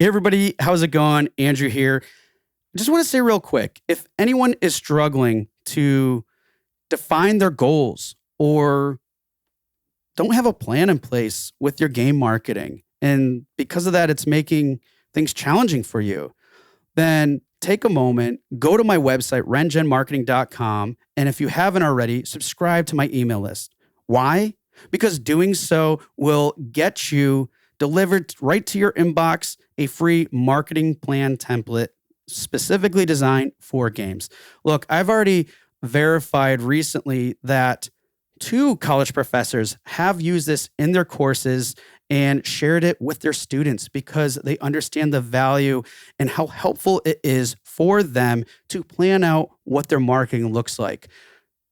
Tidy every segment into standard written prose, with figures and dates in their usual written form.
Hey everybody, how's it going? Andrew here. I just want to say real quick, if anyone is struggling to define their goals or don't have a plan in place with your game marketing, and because of that, it's making things challenging for you, then take a moment, go to my website, rengenmarketing.com, and if you haven't already, subscribe to my email list. Why? Because doing so will get you delivered right to your inbox a free marketing plan template specifically designed for games. Look, I've already verified recently that 2 college professors have used this in their courses and shared it with their students because they understand the value and how helpful it is for them to plan out what their marketing looks like.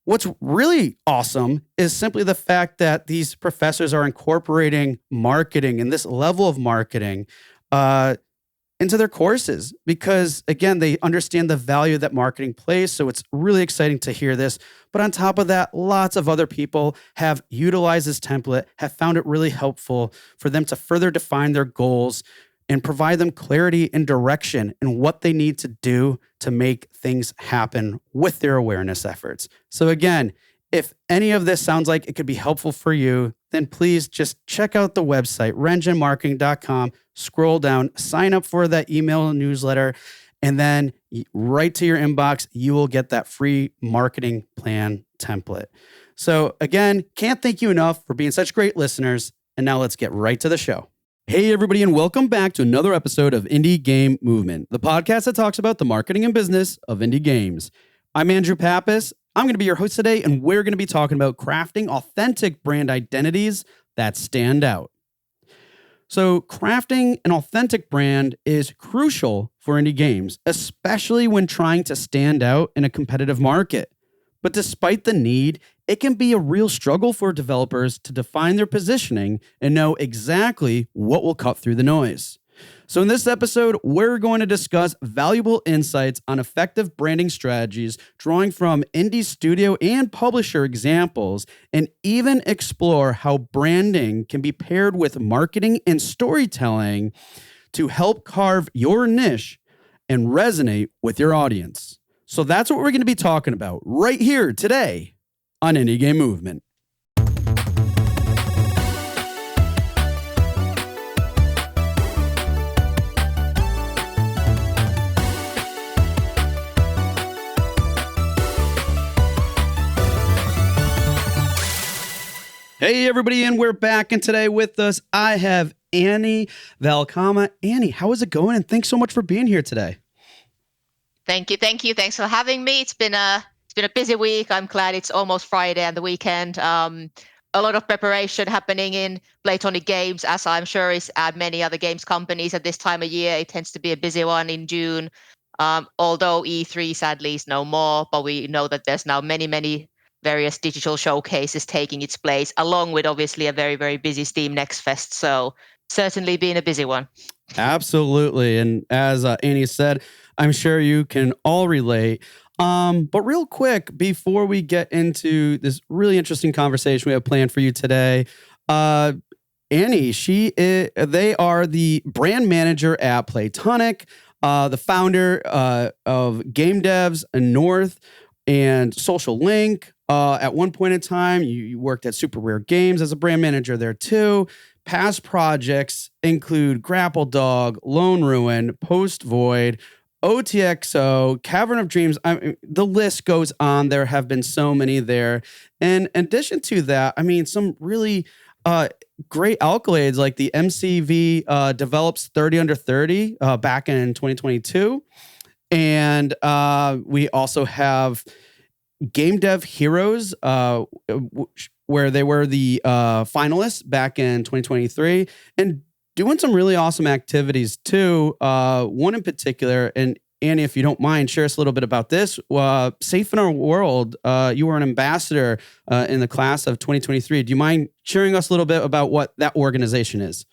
What's really awesome is simply the fact that these professors are incorporating marketing and this level of marketing into their courses because, again, they understand the value that marketing plays. So it's really exciting to hear this. But on top of that, lots of other people have utilized this template, have found it really helpful for them to further define their goals and provide them clarity and direction in what they need to do to make things happen with their awareness efforts. So again, if any of this sounds like it could be helpful for you, then please just check out the website, rengenmarketing.com, scroll down, sign up for that email newsletter, and then right to your inbox, you will get that free marketing plan template. So again, can't thank you enough for being such great listeners. And now let's get right to the show. Hey, everybody, and welcome back to another episode of Indie Game Movement, the podcast that talks about the marketing and business of indie games. I'm Andrew Pappas. I'm going to be your host today, and we're going to be talking about crafting authentic brand identities that stand out. So crafting an authentic brand is crucial for indie games, especially when trying to stand out in a competitive market. But despite the need, it can be a real struggle for developers to define their positioning and know exactly what will cut through the noise. So in this episode, we're going to discuss valuable insights on effective branding strategies, drawing from indie studio and publisher examples, and even explore how branding can be paired with marketing and storytelling to help carve your niche and resonate with your audience. So that's what we're going to be talking about right here today on Indie Game Movement. Hey, everybody, and we're back. And today with us, I have Anni Valkama. Anni, how is it going? And thanks so much for being here today. Thank you. Thanks for having me. It's been a busy week. I'm glad it's almost Friday and the weekend. A lot of preparation happening in Platonic Games, as I'm sure is at many other games companies at this time of year. It tends to be a busy one in June. Although E3 sadly is no more, but we know that there's now many various digital showcases taking its place, along with obviously a very, very busy Steam Next Fest. So certainly been a busy one. Absolutely. And as Anni said, I'm sure you can all relate. But real quick, before we get into this really interesting conversation we have planned for you today, Anni, they are the brand manager at Platonic, the founder of Game Devs North and Social Link. At one point in time, you worked at Super Rare Games as a brand manager there too. Past projects include Grapple Dog, Lone Ruin, Post Void, OTXO, Cavern of Dreams. The list goes on. There have been so many there. And in addition to that, some really great accolades like the MCV Develops 30 Under 30 back in 2022. And we also have Game Dev Heroes, where they were the finalists back in 2023, and doing some really awesome activities too. One in particular, and Anni, if you don't mind, share us a little bit about this. Safe in Our World, you were an ambassador in the class of 2023. Do you mind sharing us a little bit about what that organization is?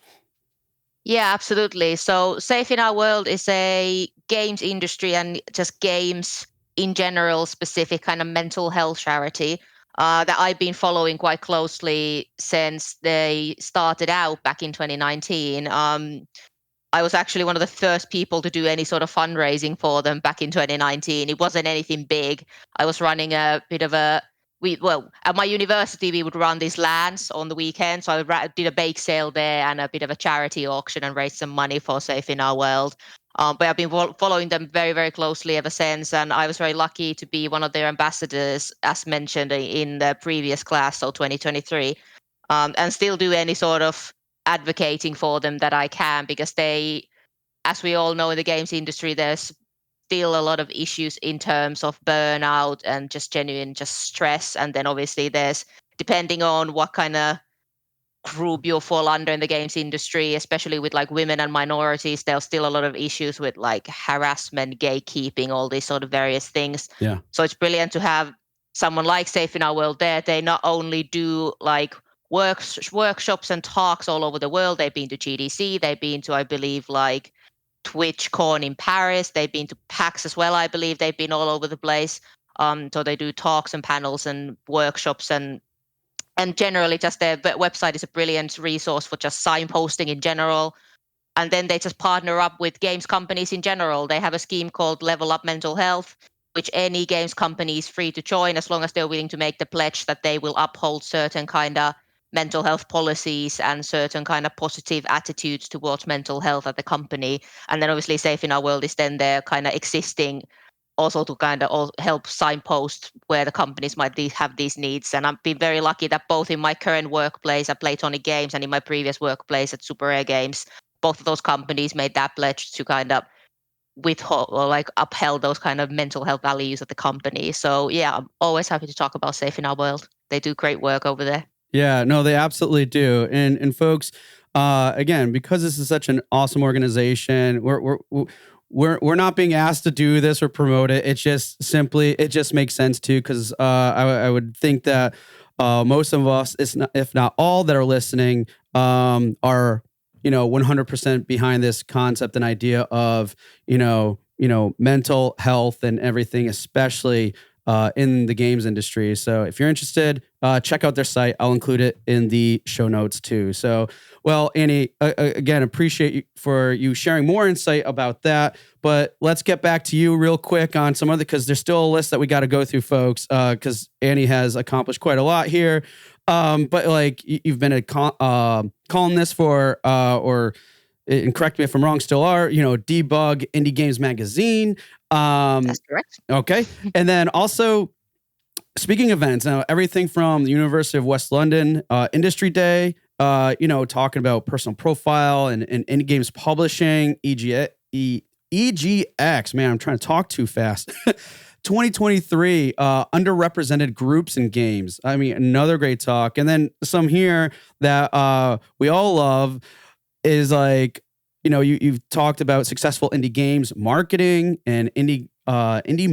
Yeah, absolutely. So Safe in Our World is a games industry and just games in general specific kind of mental health charity that I've been following quite closely since they started out back in 2019. I was actually one of the first people to do any sort of fundraising for them back in 2019. It wasn't anything big. I was running a bit of a at my university we would run these LANs on the weekend, so I did a bake sale there and a bit of a charity auction and raised some money for Safe in Our World. But I've been following them very, very closely ever since, and I was very lucky to be one of their ambassadors, as mentioned in the previous class, so 2023, and still do any sort of advocating for them that I can, because they, as we all know in the games industry, there's still a lot of issues in terms of burnout and just genuine just stress. And then obviously there's, depending on what kind of group you'll fall under in the games industry, especially with like women and minorities, there's still a lot of issues with like harassment, gatekeeping, all these sort of various things. Yeah. So it's brilliant to have someone like Safe in Our World there. They not only do like workshops and talks all over the world. They've been to GDC, they've been to, I believe, like TwitchCon in Paris, they've been to PAX as well, I believe. They've been all over the place. So they do talks and panels and workshops, and generally just their website is a brilliant resource for just signposting in general. And then they just partner up with games companies in general. They have a scheme called Level Up Mental Health, which any games company is free to join as long as they're willing to make the pledge that they will uphold certain kind of mental health policies and certain kind of positive attitudes towards mental health at the company. And then obviously Safe in Our World is then their kind of existing, also to kind of help signpost where the companies might have these needs. And I've been very lucky that both in my current workplace at Playtonic Games and in my previous workplace at Super Rare Games, both of those companies made that pledge to kind of withhold or like upheld those kind of mental health values at the company. So yeah, I'm always happy to talk about Safe in Our World. They do great work over there. Yeah, no, they absolutely do. And folks, again, because this is such an awesome organization, we're not being asked to do this or promote it. It's just simply, it just makes sense too, because I would think that most of us, if not all that are listening, are 100% behind this concept and idea of mental health and everything, especially in the games industry. So if you're interested, check out their site. I'll include it in the show notes too. So, well, Annie, again, appreciate you for you sharing more insight about that. But let's get back to you real quick on some other, because there's still a list that we got to go through, folks, because Annie has accomplished quite a lot here. But like you've been a columnist for, and correct me if I'm wrong, still are, Debug Indie Games Magazine. That's correct. Okay. And then also, speaking of events, now everything from the University of West London Industry Day, talking about personal profile and indie games publishing, EGX, man, I'm trying to talk too fast. 2023, underrepresented groups in games. I mean, another great talk. And then some here that we all love is like, you've talked about successful indie games marketing and indie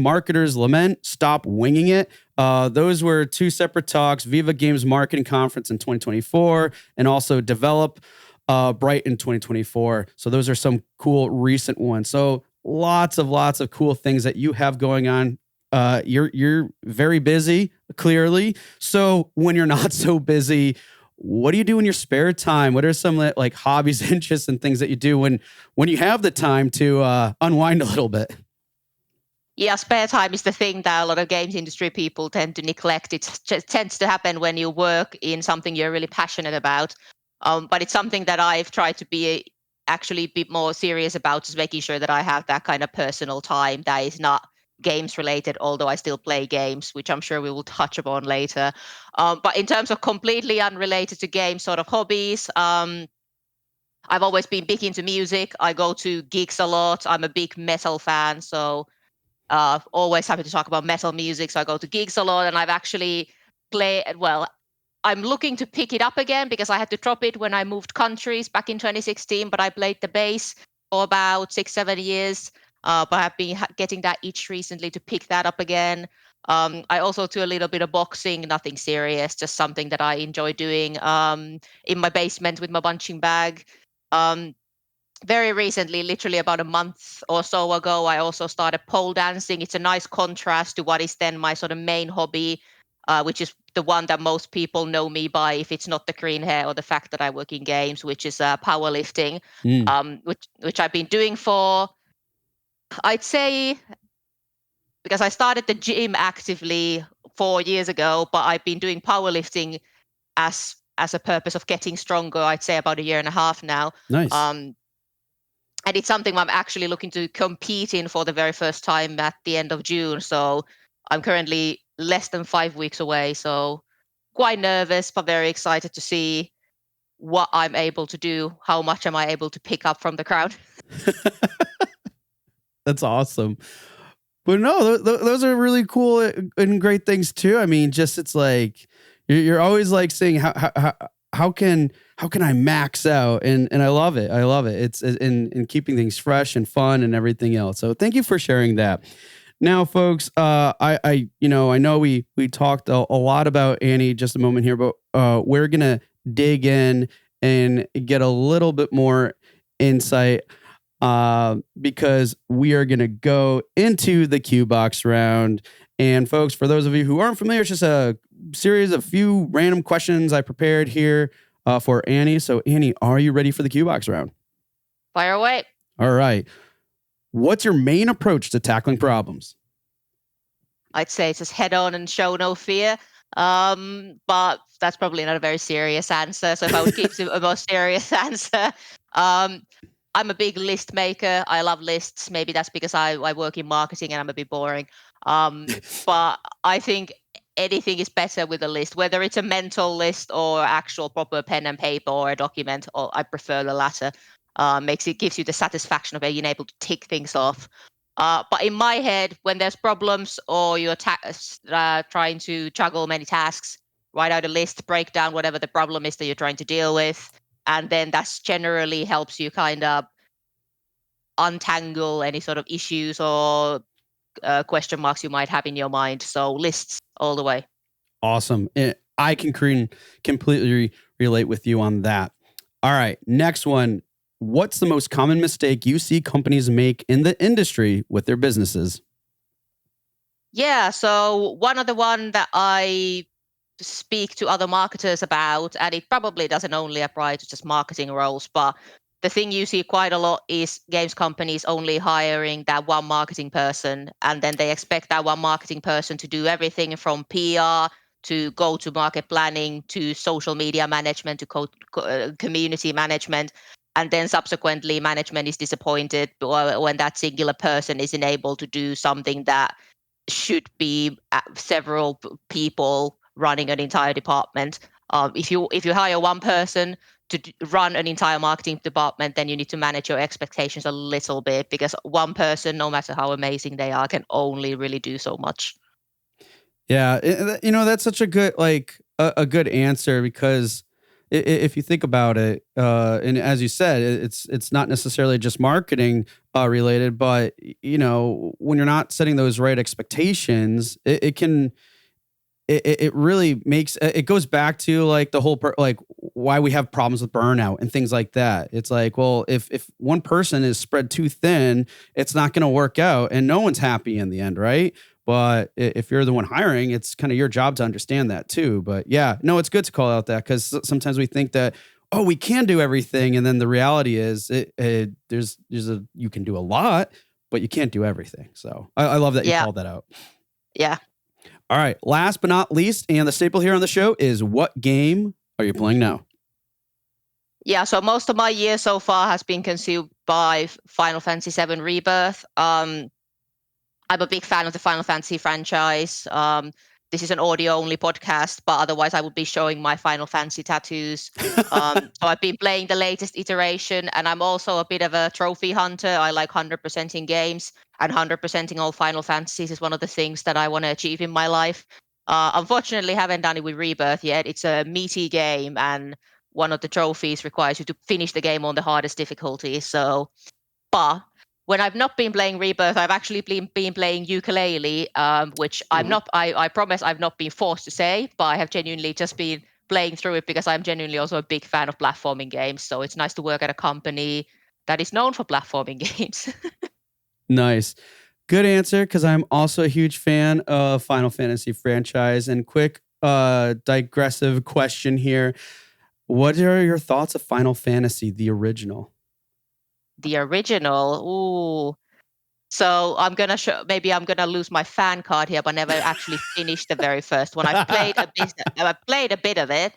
marketers lament, stop winging it. Those were two separate talks: Viva Games Marketing Conference in 2024, and also Develop Bright in 2024. So those are some cool recent ones. So lots of cool things that you have going on. You're very busy, clearly. So when you're not so busy, what do you do in your spare time? What are some like hobbies, interests, and things that you do when you have the time to unwind a little bit? Yeah, spare time is the thing that a lot of games industry people tend to neglect. It just tends to happen when you work in something you're really passionate about. But it's something that I've tried to be actually a bit more serious about, just making sure that I have that kind of personal time that is not games related, although I still play games, which I'm sure we will touch upon later. But in terms of completely unrelated to games sort of hobbies, I've always been big into music. I go to gigs a lot. I'm a big metal fan, so always happy to talk about metal music. So I go to gigs a lot, and I've actually played, well, I'm looking to pick it up again because I had to drop it when I moved countries back in 2016, but I played the bass for about 6-7 years. But I've been getting that itch recently to pick that up again. I also do a little bit of boxing, nothing serious, just something that I enjoy doing in my basement with my punching bag. Um, Very recently, literally about a month or so ago, I also started pole dancing. It's a nice contrast to what is then my sort of main hobby. which is the one that most people know me by, if it's not the green hair or the fact that I work in games, which is powerlifting, Mm, which I've been doing for, I'd say, because I started the gym actively 4 years ago, but I've been doing powerlifting as a purpose of getting stronger, I'd say about a year and a half now. nice. And it's something I'm actually looking to compete in for the very first time at the end of June. So I'm currently less than 5 weeks away. So quite nervous, but very excited to see what I'm able to do. How much am I able to pick up from the crowd? That's awesome. But no, those are really cool and great things too. I mean, just it's like you're always like saying how can I max out, and I love it. I love it. It's in keeping things fresh and fun and everything else. So thank you for sharing that. Now, folks, I know we talked a lot about Annie just a moment here, but we're gonna dig in and get a little bit more insight because we are going to go into the Q box round. And folks, for those of you who aren't familiar, it's just a series of few random questions I prepared here for Annie. So Annie, are you ready for the Q box round? Fire away. All right. What's your main approach to tackling problems? I'd say it's just head on and show no fear. But that's probably not a very serious answer. So if I would give a more serious answer, um, I'm a big list maker. I love lists. Maybe that's because I work in marketing and I'm a bit boring. But I think anything is better with a list, whether it's a mental list or actual proper pen and paper or a document, or I prefer the latter. Gives you the satisfaction of being able to tick things off. But in my head, when there's problems or you're trying to juggle many tasks, write out a list, break down whatever the problem is that you're trying to deal with. And then that's generally helps you kind of untangle any sort of issues or question marks you might have in your mind. So lists all the way. Awesome. I can completely relate with you on that. All right. Next one. What's the most common mistake you see companies make in the industry with their businesses? Yeah. So one of the one that I speak to other marketers about, and it probably doesn't only apply to just marketing roles, but the thing you see quite a lot is games companies only hiring that one marketing person, and then they expect that one marketing person to do everything from PR to go to market planning to social media management to community management. And then subsequently, management is disappointed when that singular person isn't able to do something that should be several people running an entire department. If you hire one person to run an entire marketing department, then you need to manage your expectations a little bit, because one person, no matter how amazing they are, can only really do so much. Yeah, that's such a good a good answer, because if you think about it, and as you said, it's not necessarily just marketing related, but when you're not setting those right expectations, it can it really makes it goes back to like the whole like why we have problems with burnout and things like that. It's like, well, if one person is spread too thin, it's not going to work out and no one's happy in the end, right? But if you're the one hiring, it's kind of your job to understand that too. But yeah, no, it's good to call out that, because sometimes we think that, oh, we can do everything, and then the reality is you can do a lot, but you can't do everything. So I love that you called that out. Yeah. All right. Last but not least, and the staple here on the show, is what game are you playing now? Yeah, so most of my year so far has been consumed by Final Fantasy VII Rebirth. I'm a big fan of the Final Fantasy franchise. This is an audio-only podcast, but otherwise I would be showing my Final Fantasy tattoos. So I've been playing the latest iteration, and I'm also a bit of a trophy hunter. I like 100%ing games, and 100%ing all Final Fantasies is one of the things that I want to achieve in my life. Unfortunately, haven't done it with Rebirth yet. It's a meaty game, and one of the trophies requires you to finish the game on the hardest difficulty. So, but when I've not been playing Rebirth, I've actually been playing ukulele, which I'm not. I promise I've not been forced to say, but I have genuinely just been playing through it because I'm genuinely also a big fan of platforming games. So it's nice to work at a company that is known for platforming games. Nice. Good answer, because I'm also a huge fan of Final Fantasy franchise. And quick digressive question here. What are your thoughts of Final Fantasy, the original? The original, ooh. So I'm gonna show. Maybe I'm gonna lose my fan card here, but never actually finished the very first one. I've played a bit. I played a bit of it.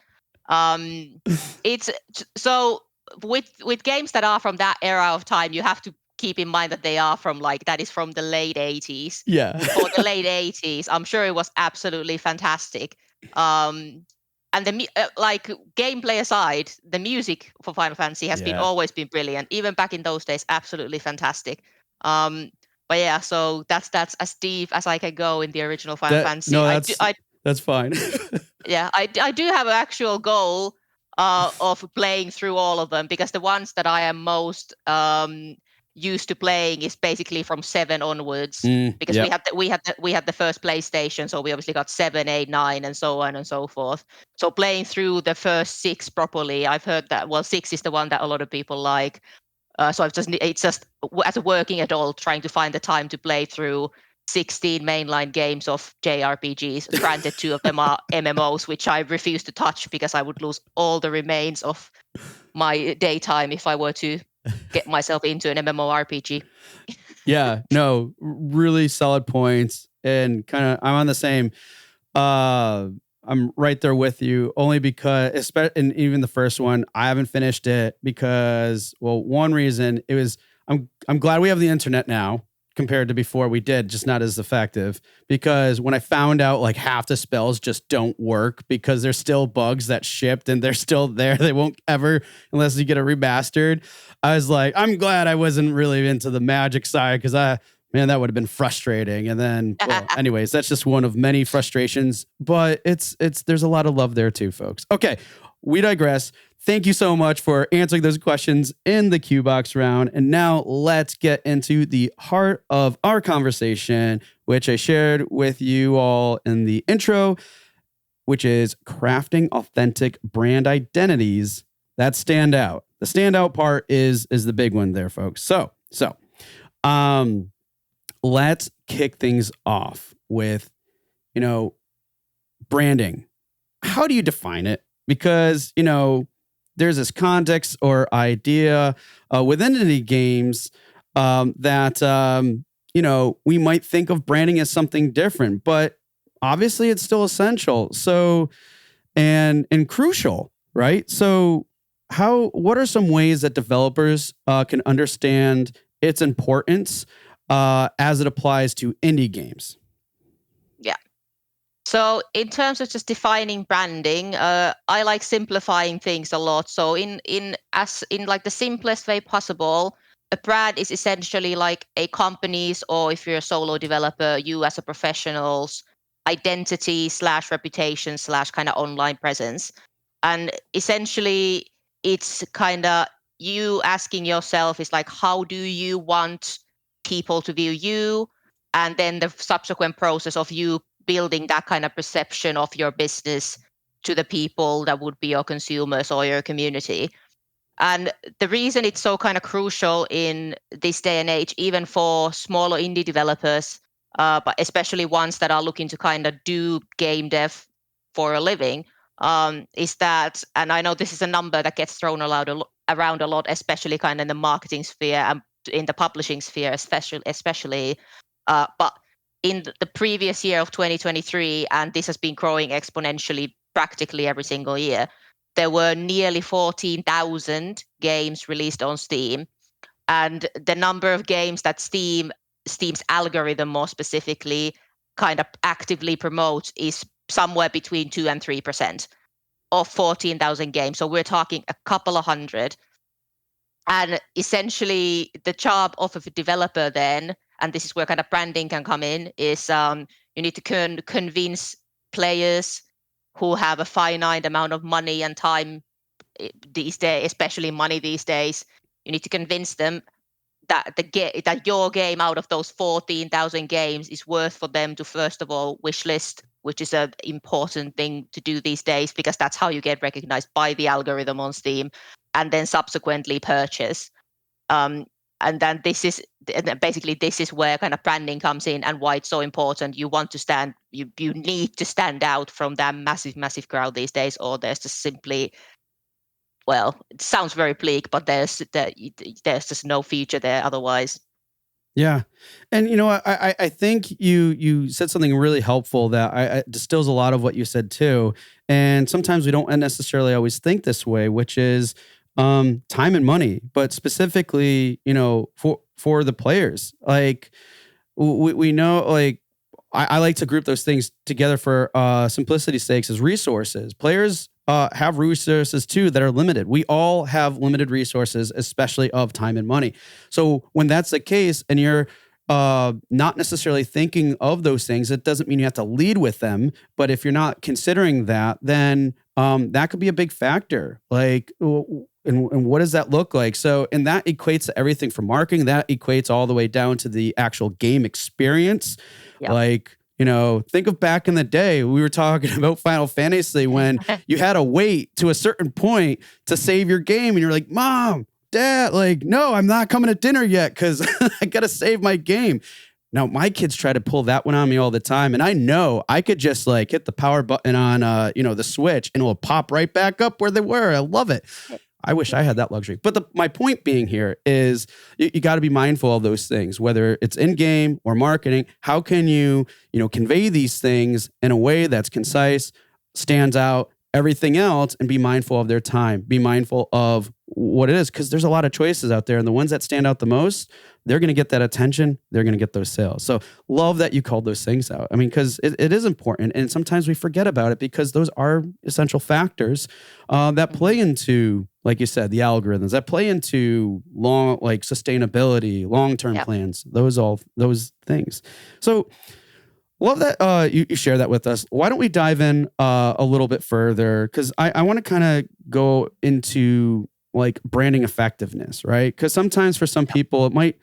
Um, it's so with games that are from that era of time, you have to keep in mind that they are from like that is from the late 80s. Yeah. For the late 80s, I'm sure it was absolutely fantastic. Um, and like gameplay aside, the music for Final Fantasy has been Yeah. always been brilliant. Even back in those days, absolutely fantastic. Um, but yeah, so that's as deep as I can go in the original Final Fantasy. No, that's fine. Yeah, I do have an actual goal of playing through all of them, because the ones that I am most used to playing is basically from 7 onwards, because Yep. we had the first PlayStation, so we obviously got 7, 8, 9, and so on and so forth. So playing through the first 6 properly, I've heard that 6 is the one that a lot of people like. So it's just as a working adult trying to find the time to play through 16 mainline games of JRPGs. Granted, 2 of them are MMOs, which I refuse to touch because I would lose all the remains of my daytime if I were to get myself into an MMORPG. Yeah, no, really solid points. And kind of, I'm on the same. I'm right there with you, only because, and even the first one, I haven't finished it because, well, one reason it was, I'm glad we have the internet now compared to before we did, just not as effective. Because when I found out like half the spells just don't work because there's still bugs that shipped and they're still there, they won't ever unless you get it remastered. I was like, I'm glad I wasn't really into the magic side because man, that would have been frustrating. And then, well, anyways, that's just one of many frustrations, but there's a lot of love there too, folks. Okay, we digress. Thank you so much for answering those questions in the Q Box round. And now let's get into the heart of our conversation, which I shared with you all in the intro, which is crafting authentic brand identities that stand out. The standout part is the big one there, folks. So, let's kick things off with, branding. How do you define it? Because, there's this context or idea within indie games that, we might think of branding as something different, but obviously it's still essential. So, and crucial, right? So what are some ways that developers can understand its importance as it applies to indie games? Yeah. So in terms of just defining branding, I like simplifying things a lot. So in like the simplest way possible, a brand is essentially like a company's, or if you're a solo developer, you as a professional's identity slash reputation slash kind of online presence. And essentially it's kind of you asking yourself is like, how do you want people to view you? And then the subsequent process of you building that kind of perception of your business to the people that would be your consumers or your community. And the reason it's so kind of crucial in this day and age, even for smaller indie developers, but especially ones that are looking to kind of do game dev for a living, is that, and I know this is a number that gets thrown around a lot, especially kind of in the marketing sphere and in the publishing sphere, especially. But in the previous year of 2023, and this has been growing exponentially practically every single year, there were nearly 14,000 games released on Steam. And the number of games that Steam's algorithm more specifically kind of actively promotes is somewhere between 2 and 3% of 14,000 games. So we're talking a couple of hundred. And essentially the job of a developer then, and this is where kind of branding can come in, is you need to convince players who have a finite amount of money and time these days, especially money these days. You need to convince them that that your game out of those 14,000 games is worth for them to first of all wishlist, which is an important thing to do these days because that's how you get recognized by the algorithm on Steam, and then subsequently purchase. And then this basically this is where kind of branding comes in and why it's so important. You want to stand, you need to stand out from that massive crowd these days, or there's just simply, well, it sounds very bleak, but there's just no future there otherwise. Yeah. And I think you said something really helpful that I distills a lot of what you said too. And sometimes we don't necessarily always think this way, which is time and money, but specifically, for the players. Like we know, like I like to group those things together for simplicity's sakes as resources. Players have resources too that are limited. We all have limited resources, especially of time and money. So when that's the case and you're not necessarily thinking of those things, it doesn't mean you have to lead with them. But if you're not considering that, then that could be a big factor. Like, and what does that look like? So, and that equates to everything from marketing, that equates all the way down to the actual game experience. Yep. Like, think of back in the day, we were talking about Final Fantasy when you had to wait to a certain point to save your game. And you're like, Mom, Dad, like, no, I'm not coming to dinner yet because I got to save my game. Now, my kids try to pull that one on me all the time. And I know I could just like hit the power button on, the Switch and it will pop right back up where they were. I love it. I wish I had that luxury. But my point being here is you got to be mindful of those things, whether it's in game or marketing. How can you, convey these things in a way that's concise, stands out, everything else, and be mindful of their time, be mindful of what it is, because there's a lot of choices out there. And the ones that stand out the most, they're going to get that attention. They're going to get those sales. So love that you called those things out. I mean, because it is important. And sometimes we forget about it because those are essential factors that play into, like you said, the algorithms, that play into sustainability, long-term plans, those things. So love that you share that with us. Why don't we dive in a little bit further? Because I want to kind of go into like branding effectiveness, right? Because sometimes for some people it might,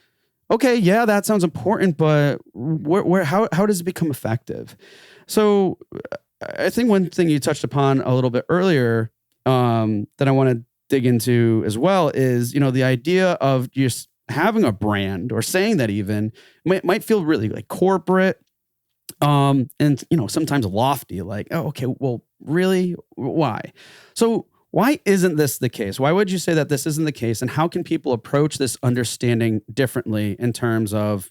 okay, yeah, that sounds important, but how does it become effective? So I think one thing you touched upon a little bit earlier that I want to dig into as well is, the idea of just having a brand or saying that even might feel really like corporate. And sometimes lofty, like, oh, okay, well, really? Why? So why isn't this the case? Why would you say that this isn't the case? And how can people approach this understanding differently in terms of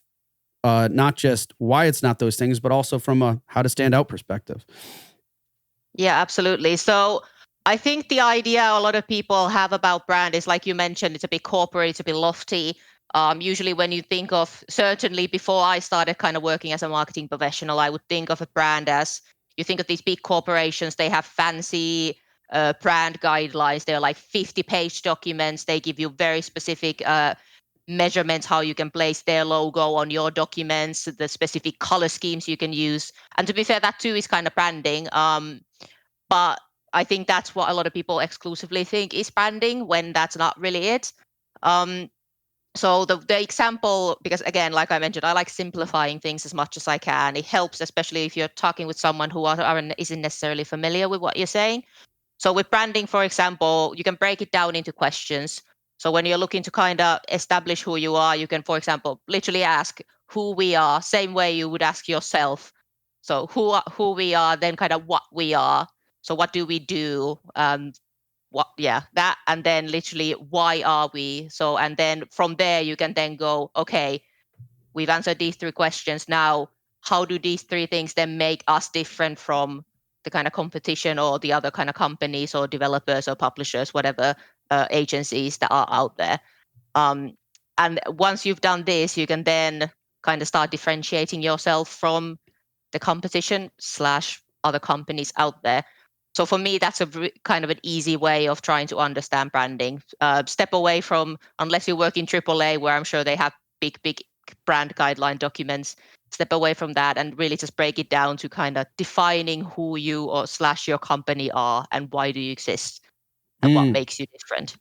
not just why it's not those things, but also from a how to stand out perspective? Yeah, absolutely. So I think the idea a lot of people have about brand is, like you mentioned, it's a bit corporate, it's a bit lofty. Usually when you think of, certainly before I started kind of working as a marketing professional, I would think of a brand as, you think of these big corporations, they have fancy brand guidelines. They're like 50-page documents. They give you very specific measurements, how you can place their logo on your documents, the specific color schemes you can use. And to be fair, that too is kind of branding. But I think that's what a lot of people exclusively think is branding when that's not really it. So the example, because again, like I mentioned, I like simplifying things as much as I can. It helps, especially if you're talking with someone who isn't necessarily familiar with what you're saying. So with branding, for example, you can break it down into questions. So when you're looking to kind of establish who you are, you can, for example, literally ask who we are, same way you would ask yourself. So who we are, then kind of what we are. So what do we do? That, and then literally why are we? So, and then from there you can then go, okay, we've answered these three questions. Now, how do these three things then make us different from the kind of competition or the other kind of companies or developers or publishers, whatever agencies that are out there? And once you've done this, you can then kind of start differentiating yourself from the competition slash other companies out there. So for me, that's kind of an easy way of trying to understand branding. Step away from, unless you work in AAA, where I'm sure they have big brand guideline documents. Step away from that and really just break it down to kind of defining who you or slash your company are and why do you exist and what makes you different.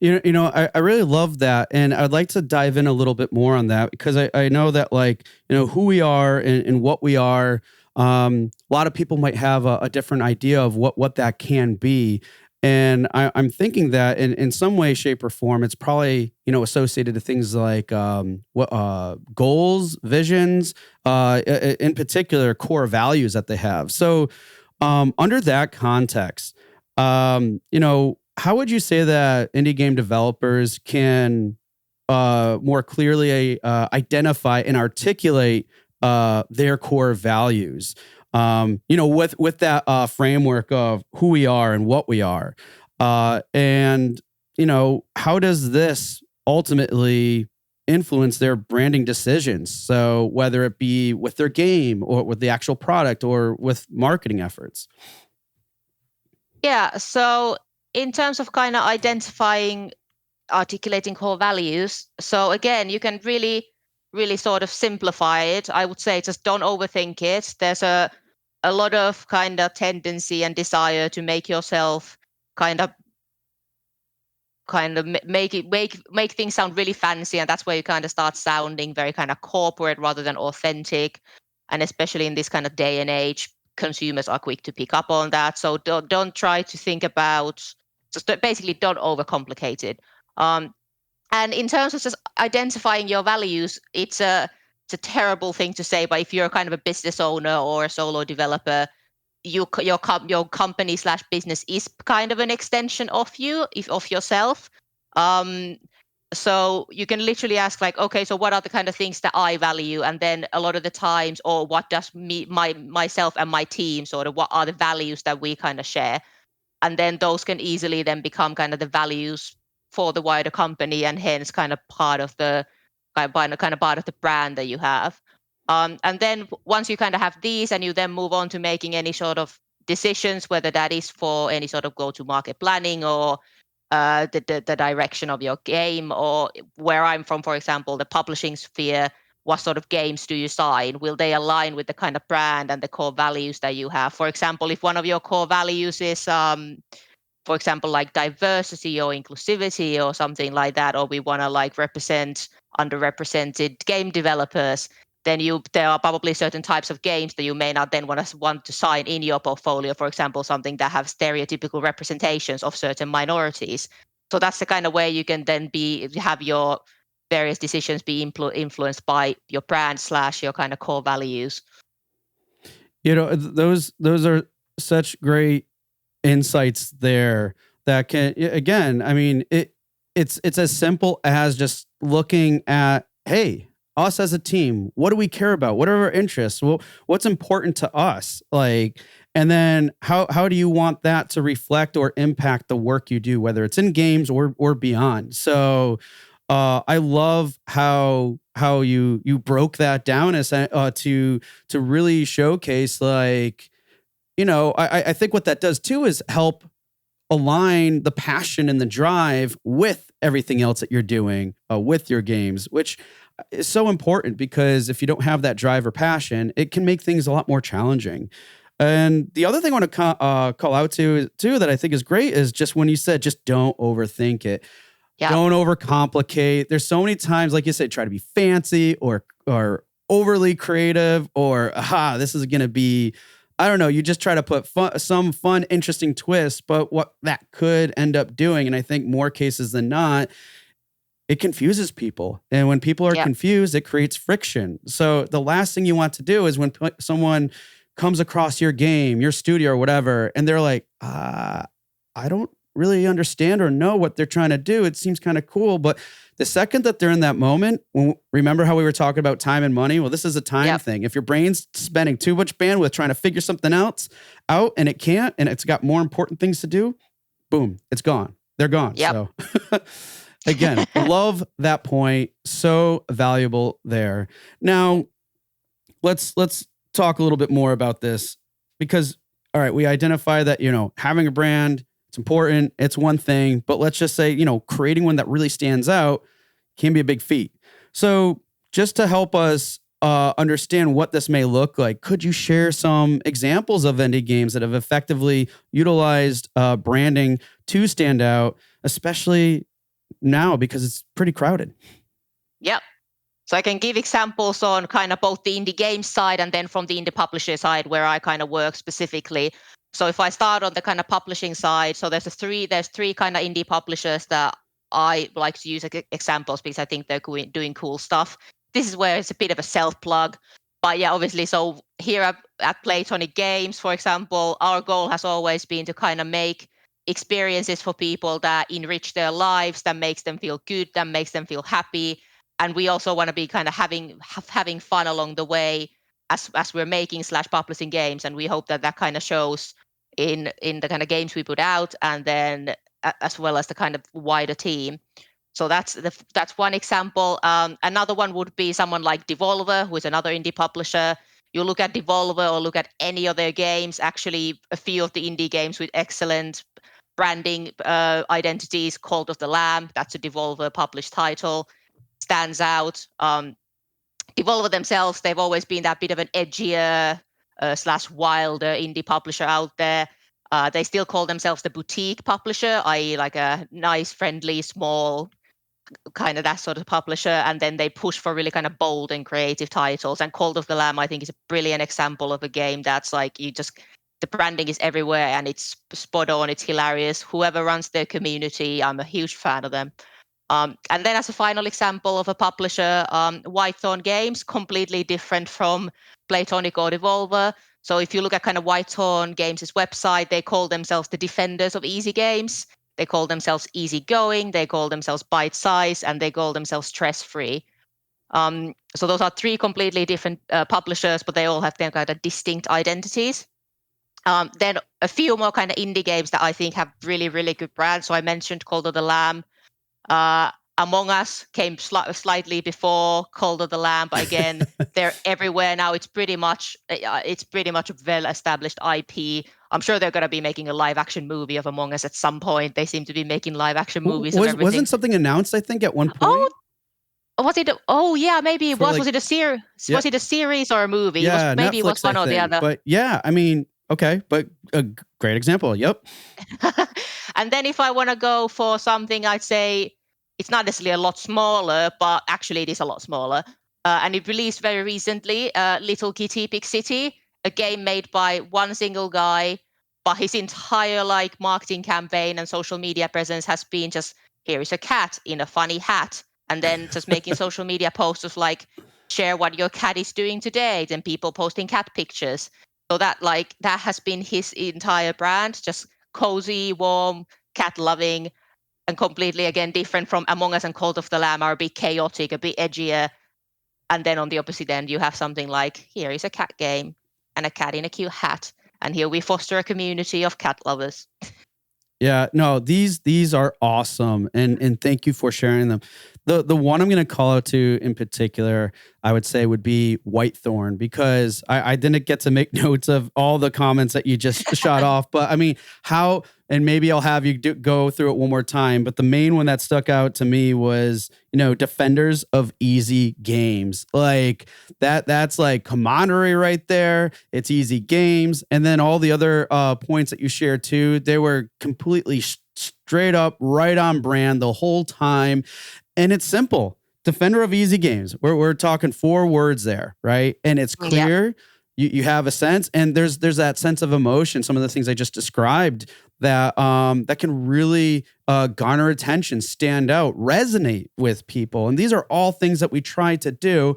I really love that. And I'd like to dive in a little bit more on that because I know that who we are and what we are, a lot of people might have a different idea of what that can be. I'm thinking that in some way, shape, or form, it's probably, associated to things like goals, visions, in particular, core values that they have. So under that context, how would you say that indie game developers can more clearly identify and articulate their core values? With that framework of who we are and what we are, and how does this ultimately influence their branding decisions? So whether it be with their game or with the actual product or with marketing efforts. Yeah. So in terms of kind of identifying, articulating core values, so again, you can really sort of simplify it. I would say just don't overthink it. There's a lot of kind of tendency and desire to make yourself kind of make things sound really fancy, and that's where you kind of start sounding very kind of corporate rather than authentic. And especially in this kind of day and age, consumers are quick to pick up on that. So don't try to think about, just basically don't overcomplicate it. And in terms of just identifying your values, it's a terrible thing to say, but if you're kind of a business owner or a solo developer, your company slash business is kind of an extension of you, if of yourself. Um, so you can literally ask like, okay, so what are the kind of things that I value? And then a lot of the times, or what does myself and my team sort of, what are the values that we kind of share? And then those can easily then become kind of the values for the wider company, and hence kind of part of the kind of part of the brand that you have. And then once you kind of have these, and you then move on to making any sort of decisions, whether that is for any sort of go-to-market planning, or the direction of your game, or where I'm from, for example, the publishing sphere. What sort of games do you sign? Will they align with the kind of brand and the core values that you have? For example, if one of your core values is, for example, like diversity or inclusivity or something like that, or we want to like represent underrepresented game developers, then there are probably certain types of games that you may not then want to sign in your portfolio. For example, something that have stereotypical representations of certain minorities. So that's the kind of way you can then have your various decisions be influenced by your brand slash your kind of core values. Those are such great insights there that can, again, I mean, it's as simple as just looking at, hey, us as a team, what do we care about? What are our interests? Well, what's important to us? Like, and then how do you want that to reflect or impact the work you do, whether it's in games or beyond? So I love how you broke that down as to really showcase, like, I think what that does too is help align the passion and the drive with everything else that you're doing with your games, which is so important, because if you don't have that drive or passion, it can make things a lot more challenging. And the other thing I want to call out to too, that I think is great, is just when you said, just don't overthink it. Yeah. Don't overcomplicate. There's so many times, like you said, try to be fancy or overly creative, or this is going to be, I don't know, you just try to put some fun, interesting twist, but what that could end up doing, and I think more cases than not, it confuses people. And when people are confused, it creates friction. So the last thing you want to do is when someone comes across your game, your studio or whatever, and they're like, I don't really understand or know what they're trying to do. It seems kind of cool. But the second that they're in that moment, remember how we were talking about time and money? Well, this is a time thing. If your brain's spending too much bandwidth trying to figure something else out, and it can't, and it's got more important things to do, boom, it's gone. They're gone. So again, love that point. So valuable there. Now, let's talk a little bit more about this, because, all right, we identify that, having a brand, it's important. It's one thing, but let's just say, creating one that really stands out can be a big feat. So just to help us understand what this may look like, could you share some examples of indie games that have effectively utilized branding to stand out, especially now because it's pretty crowded? Yep. So I can give examples on kind of both the indie game side and then from the indie publisher side, where I kind of work specifically. So if I start on the kind of publishing side, so there's three kind of indie publishers that I like to use as examples because I think they're doing cool stuff. This is where it's a bit of a self plug. But yeah, obviously, so here at Playtonic Games, for example, our goal has always been to kind of make experiences for people that enrich their lives, that makes them feel good, that makes them feel happy. And we also want to be kind of having fun along the way as we're making / publishing games. And we hope that that kind of shows in the kind of games we put out, and then as well as the kind of wider team. So that's one example. Another one would be someone like Devolver, who is another indie publisher. You look at Devolver or look at any of their games, actually a few of the indie games with excellent branding identities. Cult of the Lamb, that's a Devolver published title, stands out. Devolver themselves, they've always been that bit of an edgier / wilder indie publisher out there. They still call themselves the boutique publisher, i.e. like a nice, friendly, small, kind of that sort of publisher. And then they push for really kind of bold and creative titles. And Cult of the Lamb, I think, is a brilliant example of a game that's like, the branding is everywhere and it's spot on, it's hilarious. Whoever runs their community, I'm a huge fan of them. And then as a final example of a publisher, Whitethorn Games, completely different from Playtonic or Devolver. So if you look at kind of Whitethorn Games' website, they call themselves the defenders of easy games. They call themselves easygoing, they call themselves bite-size, and they call themselves stress-free. So those are three completely different publishers, but they all have their kind of distinct identities. Then a few more kind of indie games that I think have really, really good brands. So I mentioned Cult of the Lamb. Among Us came slightly before Cult of the Lamb, but again, they're everywhere now. It's pretty much a well-established IP. I'm sure they're going to be making a live-action movie of Among Us at some point. They seem to be making live-action movies of everything. Wasn't something announced, I think, at one point? Was it? Oh, yeah, maybe it was. Like, was it a series? Yeah. Was it a series or a movie? Yeah, maybe Netflix, it was one or the other. But yeah, I mean, okay, but a great example. Yep. And then if I want to go for something, I'd say it's not necessarily a lot smaller, but actually it is a lot smaller. And it released very recently, Little Kitty Big City, a game made by one single guy, but his entire like marketing campaign and social media presence has been just, here is a cat in a funny hat, and then just making social media posts of like, share what your cat is doing today, then people posting cat pictures. So that has been his entire brand, just cozy, warm, cat loving, and completely again different from Among Us and Cult of the Lamb, are a bit chaotic, a bit edgier. And then on the opposite end, you have something like, here is a cat game and a cat in a cute hat, and here we foster a community of cat lovers. Yeah, no, these are awesome, and thank you for sharing them. The one I'm going to call out to in particular, I would say, would be Whitethorn, because I didn't get to make notes of all the comments that you just shot off. But I mean, how, and maybe I'll have you go through it one more time. But the main one that stuck out to me was, defenders of easy games. Like that's like camaraderie right there. It's easy games. And then all the other points that you shared too, they were completely straight up right on brand the whole time. And it's simple. Defender of easy games. We're talking 4 words there, right? And it's clear. Yeah. You have a sense, and there's that sense of emotion. Some of the things I just described that can really garner attention, stand out, resonate with people. And these are all things that we try to do.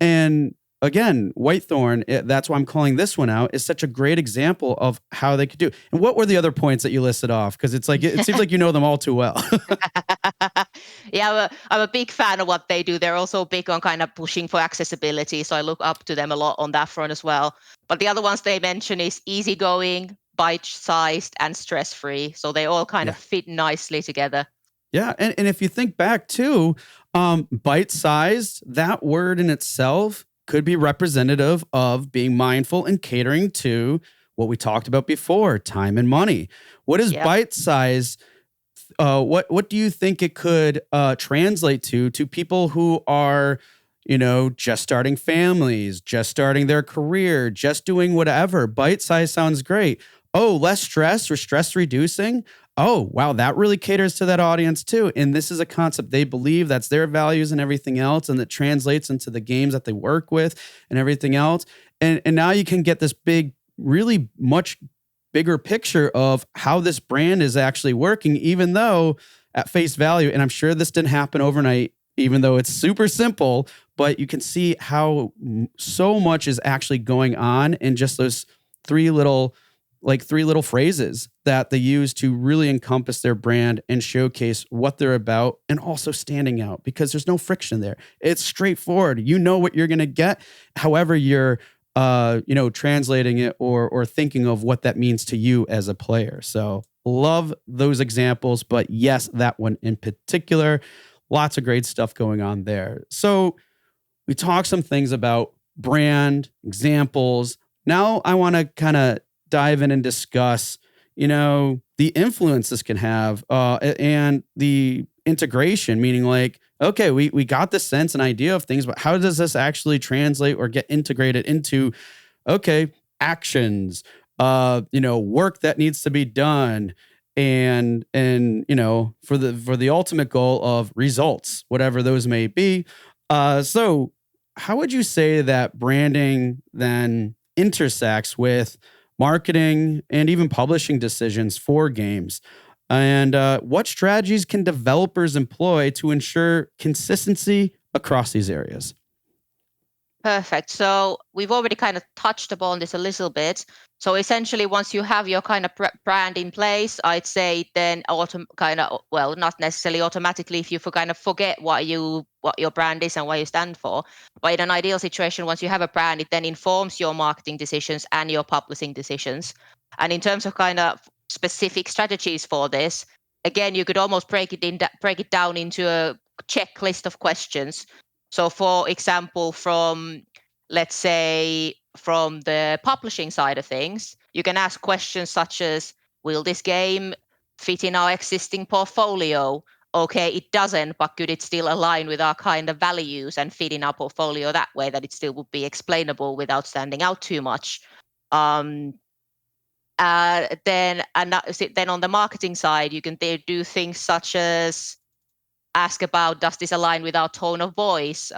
And again, Whitethorn, that's why I'm calling this one out, is such a great example of how they could do. And what were the other points that you listed off? Because it's like, it seems like you know them all too well. Yeah, I'm a big fan of what they do. They're also big on kind of pushing for accessibility. So I look up to them a lot on that front as well. But the other ones they mention is easygoing, bite-sized, and stress-free. So they all kind of fit nicely together. Yeah. And if you think back too, bite-sized, that word in itself could be representative of being mindful and catering to what we talked about before, time and money. What is bite-sized? What do you think it could translate to people who are, just starting families, just starting their career, just doing whatever? Bite-sized sounds great. Oh, less stress or stress reducing. Oh, wow, that really caters to that audience too. And this is a concept they believe, that's their values and everything else, and that translates into the games that they work with and everything else. And now you can get this big, really much bigger picture of how this brand is actually working, even though at face value, and I'm sure this didn't happen overnight, even though it's super simple, but you can see how so much is actually going on in just those three little phrases that they use to really encompass their brand and showcase what they're about, and also standing out because there's no friction there. It's straightforward. You know what you're going to get. However, you're translating it or thinking of what that means to you as a player. So love those examples, but yes, that one in particular, lots of great stuff going on there. So we talked some things about brand examples. Now I want to kind of dive in and discuss, the influence this can have and the integration, meaning like, okay, we got the sense and idea of things, but how does this actually translate or get integrated into, okay, actions, work that needs to be done, and for the ultimate goal of results, whatever those may be. So how would you say that branding then intersects with marketing and even publishing decisions for games? And what strategies can developers employ to ensure consistency across these areas? Perfect. So we've already kind of touched upon this a little bit. So essentially, once you have your kind of brand in place, I'd say then not necessarily automatically if you kind of forget what your brand is and what you stand for. But in an ideal situation, once you have a brand, it then informs your marketing decisions and your publishing decisions. And in terms of kind of specific strategies for this, again, you could almost break it down into a checklist of questions. So, for example, let's say, from the publishing side of things, you can ask questions such as, will this game fit in our existing portfolio? Okay, it doesn't, but could it still align with our kind of values and fit in our portfolio that way that it still would be explainable without standing out too much? Um, then on the marketing side, you can do things such as ask about, does this align with our tone of voice?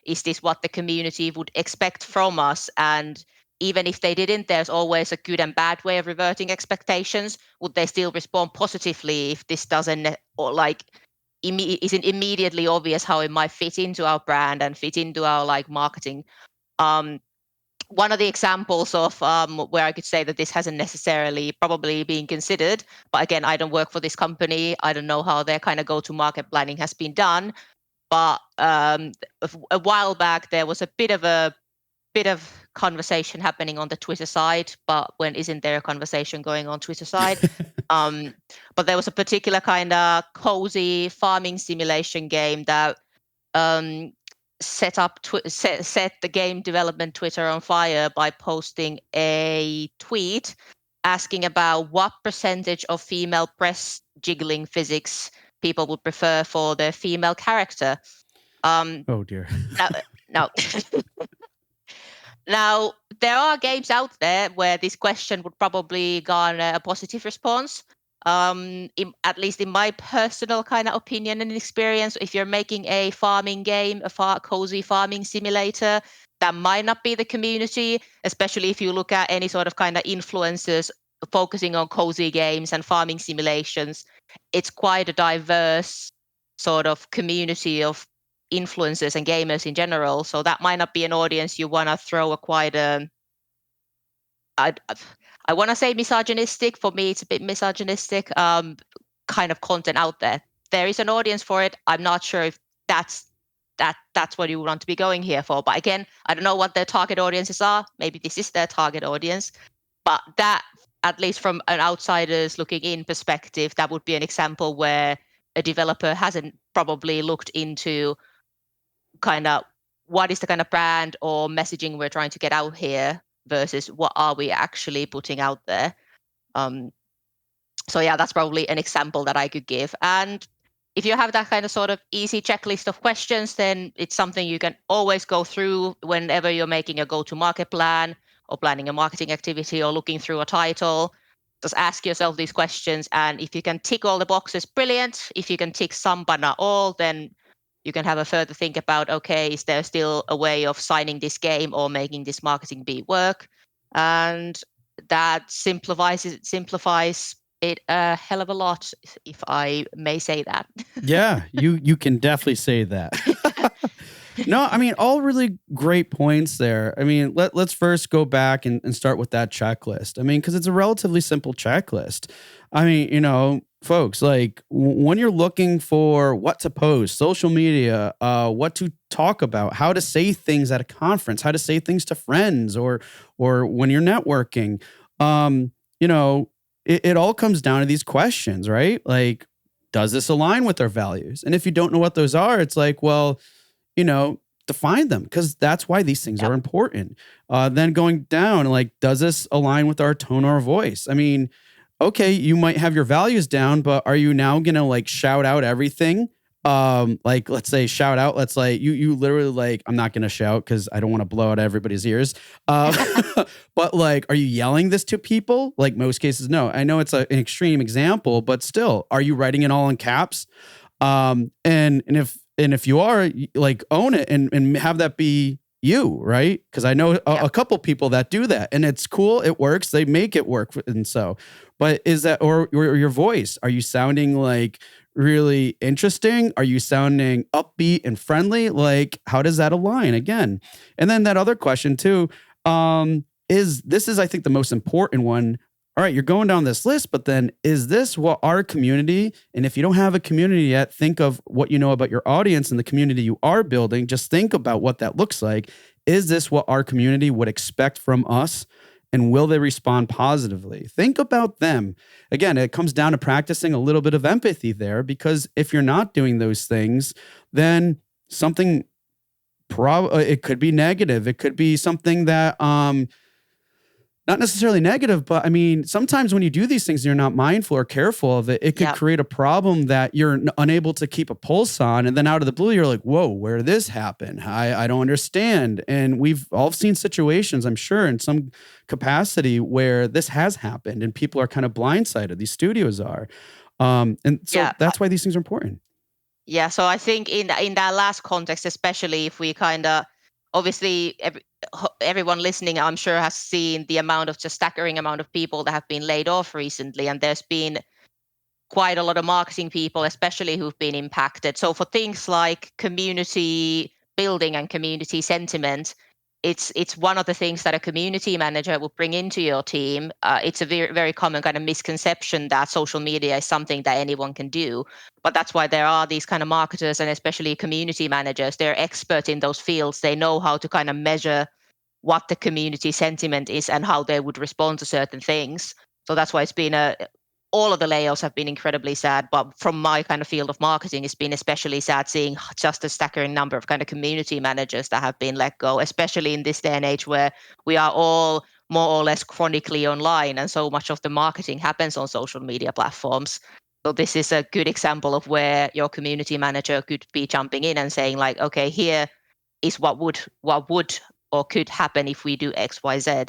Is this what the community would expect from us? And even if they didn't, there's always a good and bad way of reverting expectations. Would they still respond positively if this doesn't, or like isn't immediately obvious how it might fit into our brand and fit into our like marketing? Um, One of the examples of where I could say that this hasn't necessarily probably been considered, but again, I don't work for this company. I don't know how their kind of go-to-market planning has been done. But a while back, there was a bit of conversation happening on the Twitter side. But when isn't there a conversation going on Twitter side? um, but there was a particular kind of cozy farming simulation game that um, set the game development Twitter on fire by posting a tweet asking about what percentage of female breast jiggling physics people would prefer for their female character. Um, Oh dear. now, now, now, there are games out there where this question would probably garner a positive response. At least in my personal kind of opinion and experience, if you're making a farming game, cozy farming simulator, that might not be the community, especially if you look at any sort of kind of influencers focusing on cozy games and farming simulations. It's quite a diverse sort of community of influencers and gamers in general. So that might not be an audience you want to throw a quite a I I want to say misogynistic. For me, it's a bit misogynistic. Kind of content out there. There is an audience for it. I'm not sure if that's what you want to be going here for. But again, I don't know what their target audiences are. Maybe this is their target audience. But that, at least from an outsider's looking in perspective, that would be an example where a developer hasn't probably looked into kind of what is the kind of brand or messaging we're trying to get out here versus what are we actually putting out there. Um, so yeah, that's probably an example that I could give. And if you have that kind of sort of easy checklist of questions, then it's something you can always go through whenever you're making a go-to-market plan or planning a marketing activity or looking through a title. Just ask yourself these questions, and if you can tick all the boxes, brilliant. If you can tick some but not all, then you can have a further think about, okay, is there still a way of signing this game or making this marketing beat work? And that simplifies it a hell of a lot, if I may say that. Yeah, you can definitely say that. No, I mean, all really great points there. I mean, let's first go back and start with that checklist. I mean, because it's a relatively simple checklist. I mean, folks, like when you're looking for what to post, social media, what to talk about, how to say things at a conference, how to say things to friends, or when you're networking, um, you know, it all comes down to these questions, right? Like, does this align with our values? And if you don't know what those are, it's like, well, define them, because that's why these things are Yep. important. Then going down, like, does this align with our tone or voice? I mean, okay, you might have your values down, but are you now gonna like shout out everything? Like, let's say shout out. Let's like you literally, like, I'm not gonna shout because I don't want to blow out everybody's ears. Um, but like, are you yelling this to people? Like most cases, no. I know it's an extreme example, but still, are you writing it all in caps? And if you are, like, own it and have that be you, right? Because I know a Yep. couple people that do that, and it's cool. It works. They make it work, and so. But is that or your voice? Are you sounding like really interesting? Are you sounding upbeat and friendly? Like, how does that align again? And then that other question too, is I think the most important one. All right, you're going down this list, but then is this what our community, and if you don't have a community yet, think of what you know about your audience and the community you are building. Just think about what that looks like. Is this what our community would expect from us? And will they respond positively? Think about them. Again, it comes down to practicing a little bit of empathy there, because if you're not doing those things, then something, it could be negative. It could be something that, not necessarily negative, but I mean, sometimes when you do these things and you're not mindful or careful of it, it could Yep. create a problem that you're unable to keep a pulse on. And then out of the blue, you're like, whoa, where did this happen? I don't understand. And we've all seen situations, I'm sure, in some capacity where this has happened and people are kind of blindsided. These studios are. And so Yeah. that's why these things are important. Yeah, so I think in that last context, especially if we kind of obviously everyone listening, I'm sure, has seen the amount of just staggering amount of people that have been laid off recently, and there's been quite a lot of marketing people, especially who've been impacted. So for things like community building and community sentiment, it's one of the things that a community manager will bring into your team. It's a very very common kind of misconception that social media is something that anyone can do, but that's why there are these kind of marketers and especially community managers. They're experts in those fields. They know how to kind of measure what the community sentiment is and how they would respond to certain things. So that's why it's been all of the layoffs have been incredibly sad. But from my kind of field of marketing, it's been especially sad seeing just a staggering number of kind of community managers that have been let go, especially in this day and age where we are all more or less chronically online and so much of the marketing happens on social media platforms. So this is a good example of where your community manager could be jumping in and saying like, okay, here is what would or could happen if we do X, Y, Z.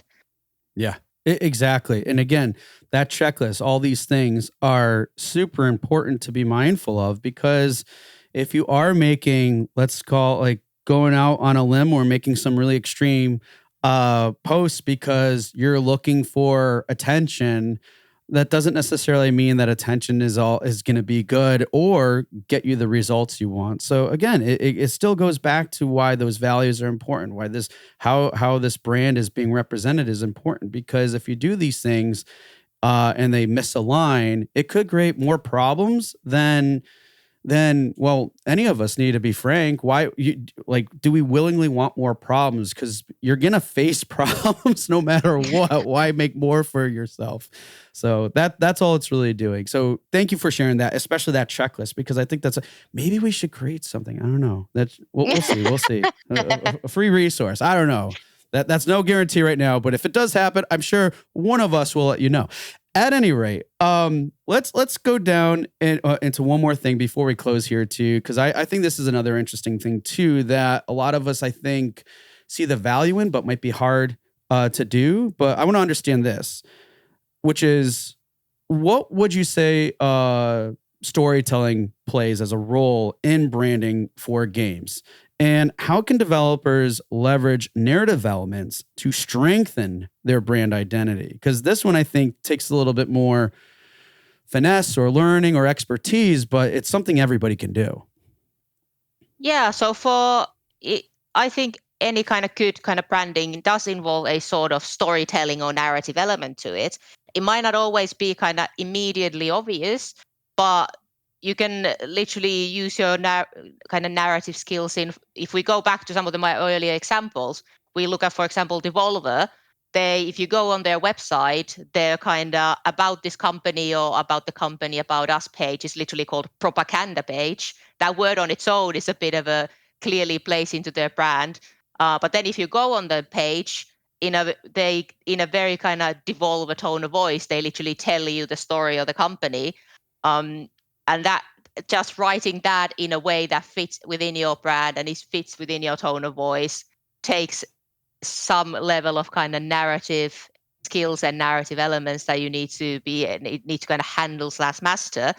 Yeah, exactly. And again, that checklist, all these things are super important to be mindful of, because if you are making, let's call, like, going out on a limb or making some really extreme posts because you're looking for attention, that doesn't necessarily mean that attention is going to be good or get you the results you want. So again, it still goes back to why those values are important, why this, how this brand is being represented is important. Because if you do these things and they misalign, it could create more problems than, well, any of us need to be frank. Why, like, do we willingly want more problems? Because you're gonna face problems no matter what. Why make more for yourself? So that's all it's really doing. So thank you for sharing that, especially that checklist, because I think maybe we should create something. I don't know. We'll see. We'll see. A free resource. I don't know. That's no guarantee right now, but if it does happen, I'm sure one of us will let you know. At any rate, let's go down into one more thing before we close here too, because I think this is another interesting thing too that a lot of us, I think, see the value in, but might be hard to do. But I want to understand this, which is, what would you say storytelling plays as a role in branding for games? And how can developers leverage narrative elements to strengthen their brand identity? Because this one, I think, takes a little bit more finesse or learning or expertise, but it's something everybody can do. Yeah, so I think any kind of good kind of branding does involve a sort of storytelling or narrative element to it. It might not always be kind of immediately obvious, but you can literally use your kind of narrative skills in. If we go back to some of my earlier examples, we look at, for example, Devolver. If you go on their website, their kind of about this company or about the company about us page is literally called propaganda page. That word on its own is a bit of a clearly plays into their brand. But then if you go on the page, in a very kind of Devolver tone of voice, they literally tell you the story of the company, and that just writing that in a way that fits within your brand and fits within your tone of voice takes some level of kind of narrative skills and narrative elements that you need to kind of handle / master.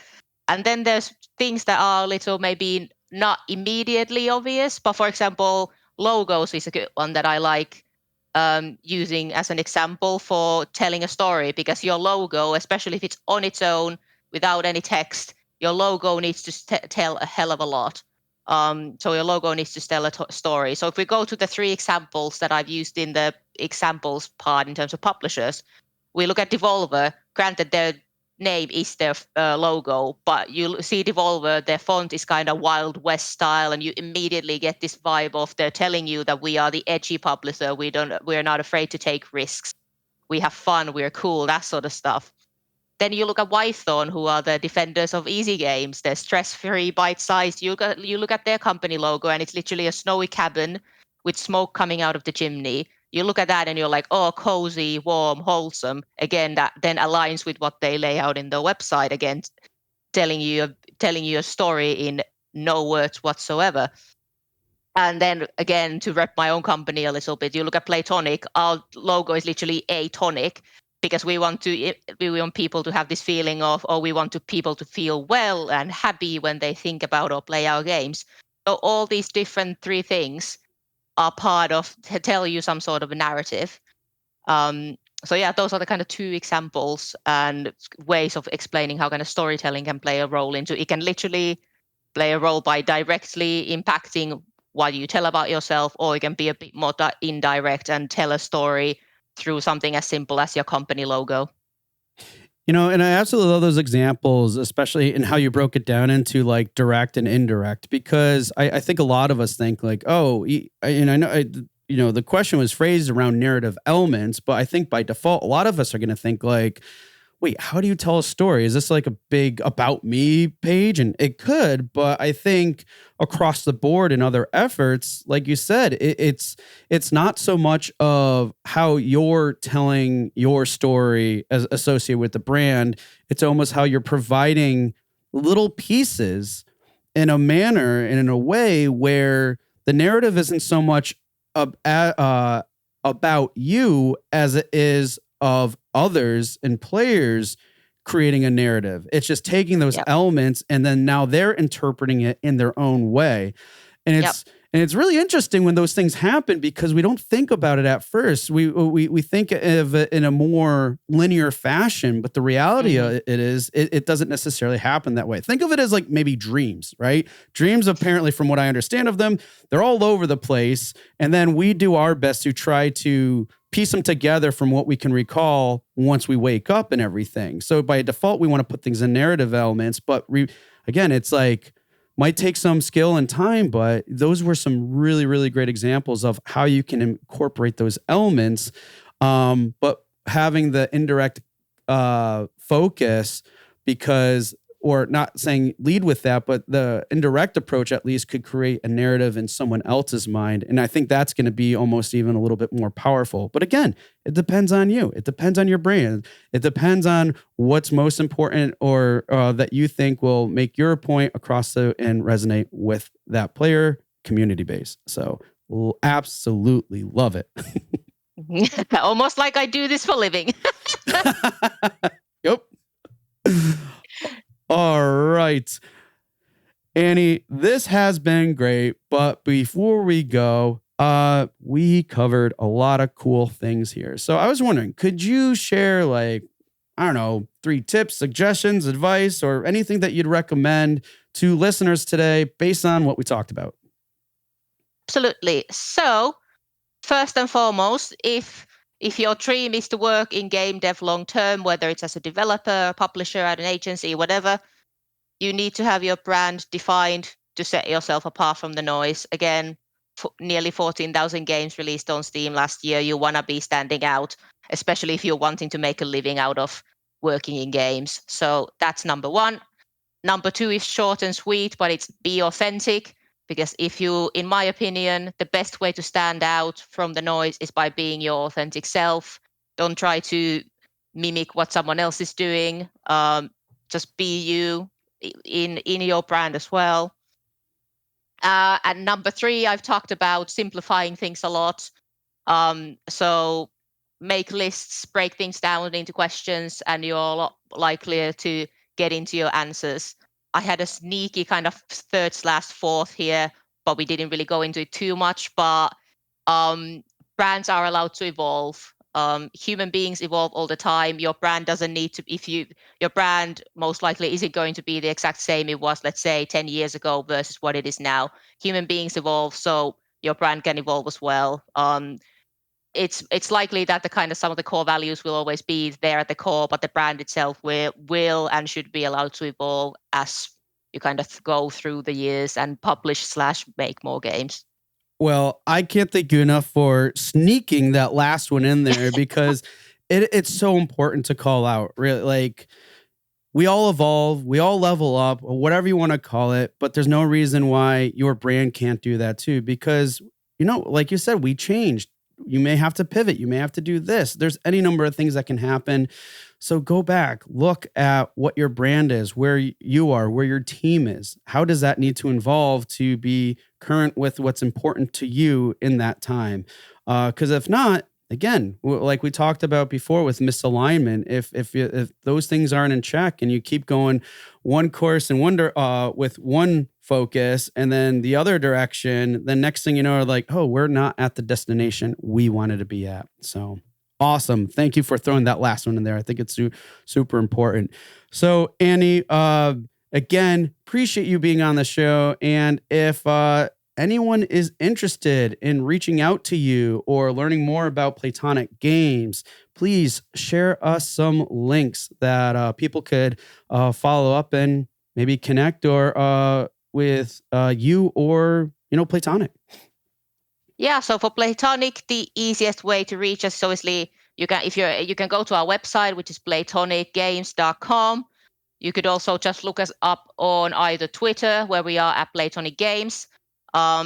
And then there's things that are a little maybe not immediately obvious, but for example, logos is a good one that I like using as an example for telling a story, because your logo, especially if it's on its own without any text, your logo needs to tell a hell of a lot. So your logo needs to tell a story. So if we go to the 3 examples that I've used in the examples part in terms of publishers, we look at Devolver. Granted, their name is their logo, but you see Devolver, their font is kind of Wild West style, and you immediately get this vibe of they're telling you that we are the edgy publisher. We're not afraid to take risks. We have fun. We're cool. That sort of stuff. Then you look at Wythorn, who are the defenders of easy games. They're stress-free, bite-sized. You look at their company logo, and it's literally a snowy cabin with smoke coming out of the chimney. You look at that and you're like, oh, cozy, warm, wholesome. Again, that then aligns with what they lay out in their website. Again, telling you a story in no words whatsoever. And then again, to rep my own company a little bit, you look at Platonic. Our logo is literally a tonic, because we want people to have this feeling of, or we want people to feel well and happy when they think about or play our games. So all these different 3 things are part of to tell you some sort of a narrative. So yeah, those are the kind of 2 examples and ways of explaining how kind of storytelling can play a role into. It can literally play a role by directly impacting what you tell about yourself, or it can be a bit more indirect and tell a story through something as simple as your company logo. And I absolutely love those examples, especially in how you broke it down into like direct and indirect, because I think a lot of us think like, oh, and I know, the question was phrased around narrative elements, but I think by default, a lot of us are going to think like, wait, how do you tell a story? Is this like a big about me page? And it could, but I think across the board in other efforts, like you said, it's not so much of how you're telling your story as associated with the brand. It's almost how you're providing little pieces in a manner and in a way where the narrative isn't so much about you as it is of others and players creating a narrative. It's just taking those elements and then now they're interpreting it in their own way. And it's really interesting when those things happen, because we don't think about it at first. We think of it in a more linear fashion, but the reality of it is it doesn't necessarily happen that way. Think of it as like maybe dreams, right? Dreams, apparently, from what I understand of them, they're all over the place. And then we do our best to try to piece them together from what we can recall once we wake up and everything. So by default, we want to put things in narrative elements, but again, it's like, might take some skill and time, but those were some really, really great examples of how you can incorporate those elements. But having the indirect focus, or not saying lead with that, but the indirect approach at least could create a narrative in someone else's mind. And I think that's going to be almost even a little bit more powerful. But again, it depends on you. It depends on your brand. It depends on what's most important, or that you think will make your point across and resonate with that player community base. So we'll absolutely love it. Almost like I do this for a living. Yep. All right. Annie, this has been great, but before we go, we covered a lot of cool things here. So I was wondering, could you share like, I don't know, 3 tips, suggestions, advice, or anything that you'd recommend to listeners today based on what we talked about? Absolutely. So first and foremost, if your dream is to work in game dev long term, whether it's as a developer, publisher at an agency, whatever, you need to have your brand defined to set yourself apart from the noise. Again, nearly 14,000 games released on Steam last year. You want to be standing out, especially if you're wanting to make a living out of working in games. So that's number one. Number two is short and sweet, but it's be authentic. Because if you, in my opinion, the best way to stand out from the noise is by being your authentic self. Don't try to mimic what someone else is doing. Just be you in your brand as well. And number three, I've talked about simplifying things a lot. So make lists, break things down into questions, and you're a lot likelier to get into your answers. I had a sneaky kind of third/fourth here, but we didn't really go into it too much. But brands are allowed to evolve. Human beings evolve all the time. Your brand doesn't need to, your brand most likely isn't going to be the exact same it was, let's say, 10 years ago versus what it is now. Human beings evolve, so your brand can evolve as well. It's likely that the kind of some of the core values will always be there at the core, but the brand itself will and should be allowed to evolve as you kind of go through the years and publish/make more games. Well, I can't thank you enough for sneaking that last one in there because it's so important to call out. Really, like we all evolve, we all level up, or whatever you want to call it, but there's no reason why your brand can't do that too. Because, like you said, we changed. You may have to pivot. You may have to do this. There's any number of things that can happen. So go back, look at what your brand is, where you are, where your team is. How does that need to evolve to be current with what's important to you in that time? Because if not, again, like we talked about before with misalignment, if those things aren't in check and you keep going one course and with one focus and then the other direction, the next thing you know, like, oh, we're not at the destination we wanted to be at. So awesome. Thank you for throwing that last one in there. I think it's super important. So Annie, again, appreciate you being on the show. And if anyone is interested in reaching out to you or learning more about Platonic Games, please share us some links that people could follow up and maybe connect or with you or Platonic. Yeah, so for Platonic, the easiest way to reach us is obviously you can go to our website, which is platonicgames.com. You could also just look us up on either Twitter, where we are at Platonic Games, or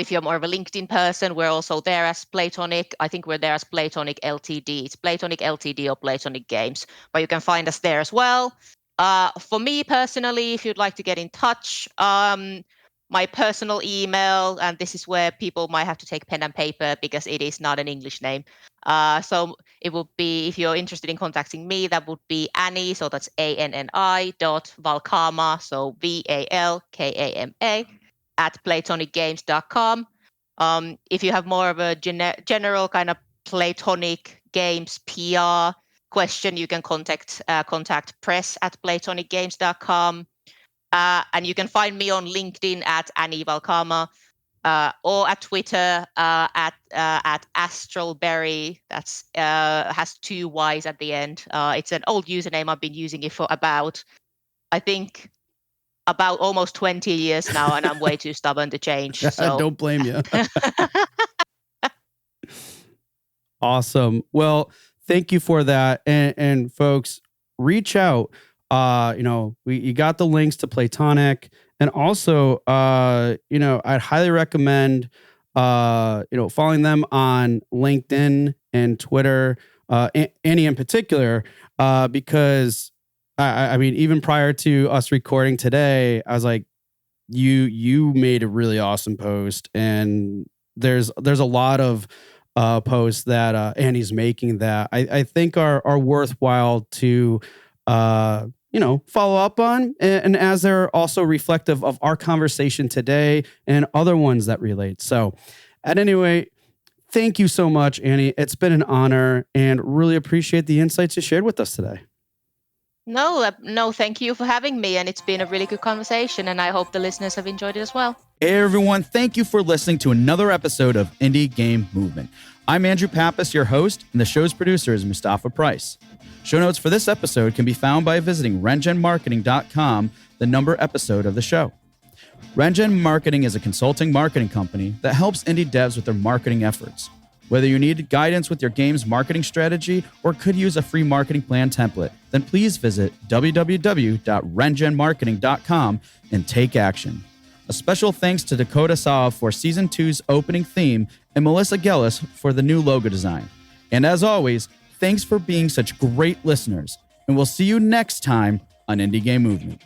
if you're more of a LinkedIn person, we're also there as Platonic. I think we're there as Platonic Ltd. It's Platonic Ltd or Platonic Games, but you can find us there as well. For me personally, if you'd like to get in touch, my personal email, and this is where people might have to take pen and paper because it is not an English name. So it would be, if you're interested in contacting me, that would be Anni, so that's ANNI.Valkama, so VALKAMA at platonicgames.com. If you have more of a general kind of Platonic Games PR question, you can contact press at platonicgames.com. And you can find me on LinkedIn at Anni Valkama, or at Twitter at Astralberry. That's has 2 Y's at the end. It's an old username. I've been using it for about almost 20 years now, and I'm way too stubborn to change. So don't blame you. Awesome. Well, thank you for that. And folks, reach out. You got the links to Platonic, and also, I'd highly recommend, following them on LinkedIn and Twitter, Annie in particular, because I mean, even prior to us recording today, I was like, you made a really awesome post, and there's a lot of posts that Annie's making that I think are worthwhile to follow up on, and as they're also reflective of our conversation today and other ones that relate. So at any rate, thank you so much, Annie. It's been an honor and really appreciate the insights you shared with us today. No, thank you for having me. And it's been a really good conversation. And I hope the listeners have enjoyed it as well. Hey, everyone. Thank you for listening to another episode of Indie Game Movement. I'm Andrew Pappas, your host, and the show's producer is Mustafa Price. Show notes for this episode can be found by visiting rengenmarketing.com, the number episode of the show. Rengen Marketing is a consulting marketing company that helps indie devs with their marketing efforts. Whether you need guidance with your game's marketing strategy or could use a free marketing plan template, then please visit www.rengenmarketing.com and take action. A special thanks to Dakota Saw for Season 2's opening theme and Melissa Gellis for the new logo design. And as always, thanks for being such great listeners, and we'll see you next time on Indie Game Movement.